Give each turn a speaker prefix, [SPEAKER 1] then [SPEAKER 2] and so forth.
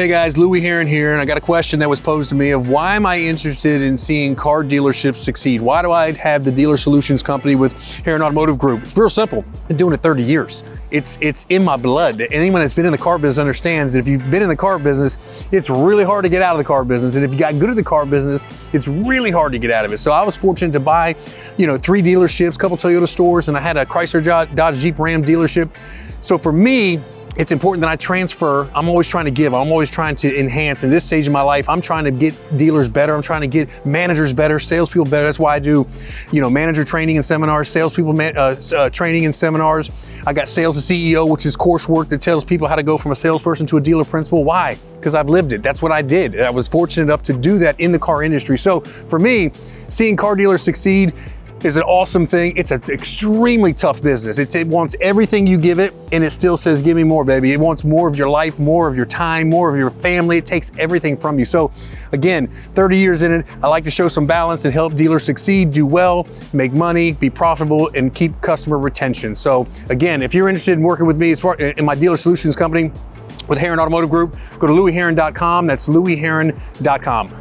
[SPEAKER 1] Hey guys, Louie Herron here, and I got a question that was posed to me of why am I interested in seeing car dealerships succeed? Why do I have the dealer solutions company with Herron Automotive Group? It's real simple. I've been doing it 30 years. It's in my blood. Anyone that's been in the car business understands that if you've been in the car business, it's really hard to get out of the car business. And if you got good at the car business, it's really hard to get out of it. So I was fortunate to buy, 3 dealerships, a couple Toyota stores, and I had a Chrysler, Dodge, Jeep, Ram dealership. So for me, it's important that I transfer. I'm always trying to give. I'm always trying to enhance. In this stage of my life, I'm trying to get dealers better. I'm trying to get managers better, salespeople better. That's why I do, manager training and seminars, salespeople training and seminars. I got Sales to CEO, which is coursework that tells people how to go from a salesperson to a dealer principal. Why? Because I've lived it. That's what I did. I was fortunate enough to do that in the car industry. So for me, seeing car dealers succeed is an awesome thing. It's an extremely tough business. It wants everything you give it, and it still says, give me more, baby. It wants more of your life, more of your time, more of your family. It takes everything from you. So again, 30 years in it, I like to show some balance and help dealers succeed, do well, make money, be profitable, and keep customer retention. So again, if you're interested in working with me in my dealer solutions company with Herron Automotive Group, go to louieherron.com. That's louieherron.com.